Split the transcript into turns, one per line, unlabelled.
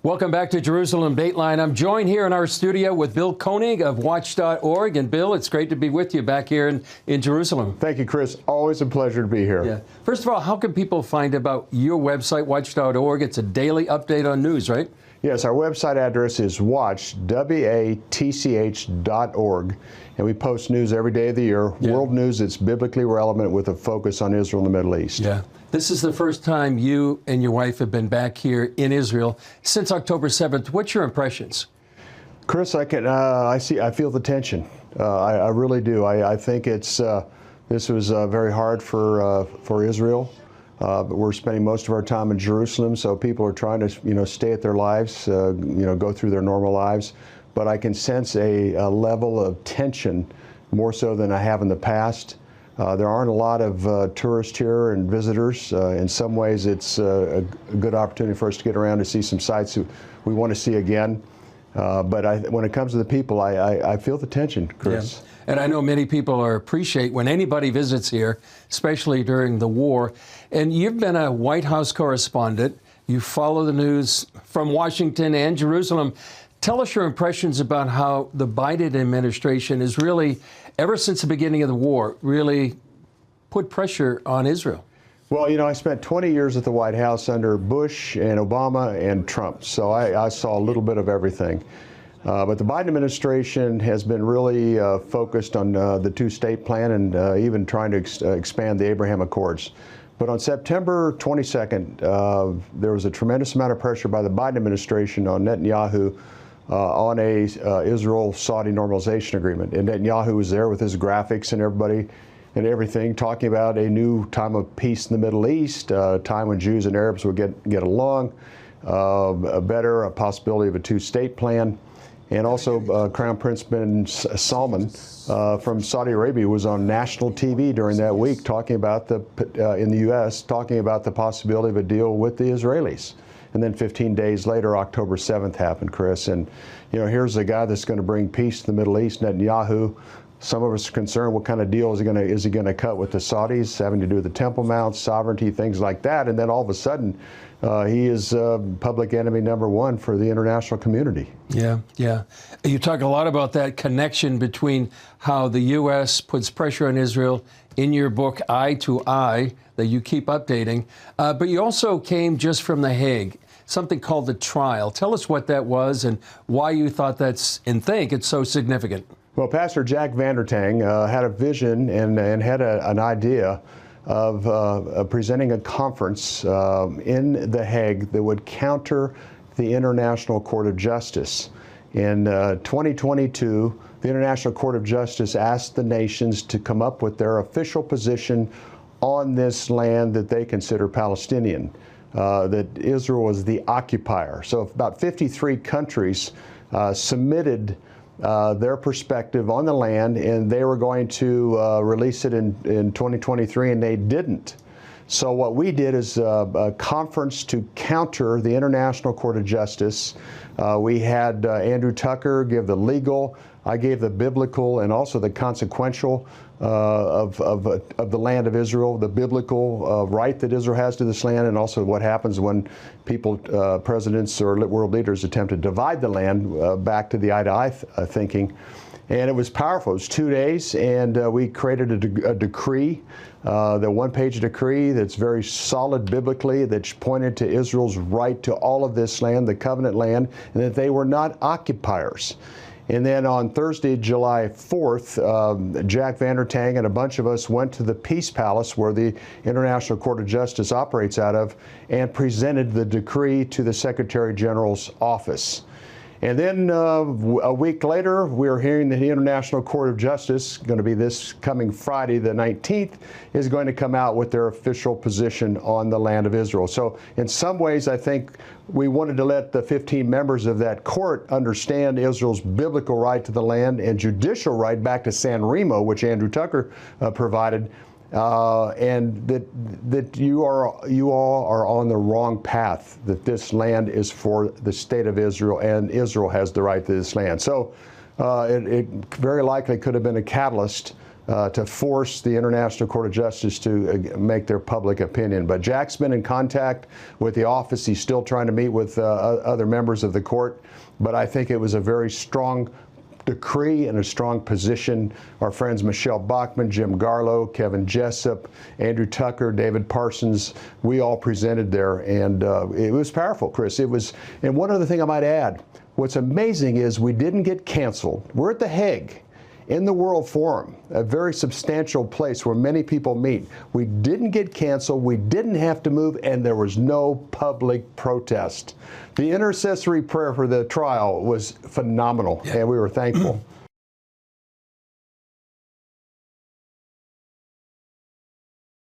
Welcome back to Jerusalem Dateline. I'm joined here in our studio with Bill Koenig of Watch.org. And Bill, it's great to be with you back here in Jerusalem.
Thank you, Chris. Always a pleasure to be here.
Yeah. First of all, how can people find about your website, Watch.org? It's a daily update on news, right?
Yes, our website address is watch, WATCH.org, and we post news every day of the year, world news that's biblically relevant with a focus on Israel and the Middle East.
Yeah. This is the first time you and your wife have been back here in Israel since October 7th. What's your impressions?
Chris, I feel the tension. I really do. I think this was very hard for Israel. But we're spending most of our time in Jerusalem, so people are trying to, stay at their lives, go through their normal lives. But I can sense a level of tension more so than I have in the past. There aren't a lot of tourists here and visitors. In some ways, it's a good opportunity for us to get around to see some sites we want to see again. But when it comes to the people, I feel the tension, Chris.
Yeah. And I know many people appreciate when anybody visits here, especially during the war. And you've been a White House correspondent. You follow the news from Washington and Jerusalem. Tell us your impressions about how the Biden administration is really, ever since the beginning of the war, really put pressure on Israel.
Well, I spent 20 years at the White House under Bush and Obama and Trump, so I saw a little bit of everything. But the Biden administration has been really focused on the two-state plan and even trying to expand the Abraham Accords. But on September 22nd, there was a tremendous amount of pressure by the Biden administration on Netanyahu on a Israel-Saudi normalization agreement. And Netanyahu was there with his graphics and everything, talking about a new time of peace in the Middle East, a time when Jews and Arabs would get along, a possibility of a two-state plan. And also Crown Prince bin Salman from Saudi Arabia was on national TV during that week talking about in the U.S., talking about the possibility of a deal with the Israelis. And then 15 days later, October 7th happened, Chris. And, here's a guy that's going to bring peace to the Middle East, Netanyahu. Some of us are concerned what kind of deal is he going to cut with the Saudis, having to do with the Temple Mount, sovereignty, things like that. And then all of a sudden, he is public enemy number one for the international community.
Yeah, yeah. You talk a lot about that connection between how the U.S. puts pressure on Israel in your book, Eye to Eye, that you keep updating. But you also came just from The Hague, something called The Trial. Tell us what that was and why you thought think it's so significant.
Well, Pastor Jack Vandertang had a vision and had an idea of presenting a conference in The Hague that would counter the International Court of Justice. In 2022, the International Court of Justice asked the nations to come up with their official position on this land that they consider Palestinian, that Israel was the occupier. So about 53 countries submitted their perspective on the land, and they were going to release it in 2023, and they didn't. So what we did is a conference to counter the International Court of Justice. We had Andrew Tucker give the legal, I gave the biblical and also the consequential of the land of Israel, the biblical right that Israel has to this land, and also what happens when people, presidents or world leaders attempt to divide the land back to the eye-to-eye thinking. And it was powerful. It was 2 days, and we created a decree, the one-page decree that's very solid biblically, that pointed to Israel's right to all of this land, the covenant land, and that they were not occupiers. And then on Thursday, July 4th, Jack Vandertang and a bunch of us went to the Peace Palace, where the International Court of Justice operates out of, and presented the decree to the Secretary General's office. And then a week later, we're hearing that the International Court of Justice, going to be this coming Friday, the 19th, is going to come out with their official position on the land of Israel. So in some ways, I think we wanted to let the 15 members of that court understand Israel's biblical right to the land and judicial right back to San Remo, which Andrew Tucker provided. And that you all are on the wrong path, that this land is for the state of Israel, and Israel has the right to this land. So it very likely could have been a catalyst to force the International Court of Justice to make their public opinion. But Jack's been in contact with the office. He's still trying to meet with other members of the court. But I think it was a very strong decree and a strong position. Our friends Michelle Bachmann, Jim Garlow, Kevin Jessup, Andrew Tucker, David Parsons, we all presented there. And it was powerful, Chris. It was, and one other thing I might add, what's amazing is we didn't get canceled. We're at The Hague, in the World Forum, a very substantial place where many people meet. We didn't get canceled, we didn't have to move, and there was no public protest. The intercessory prayer for the trial was phenomenal, and we were thankful.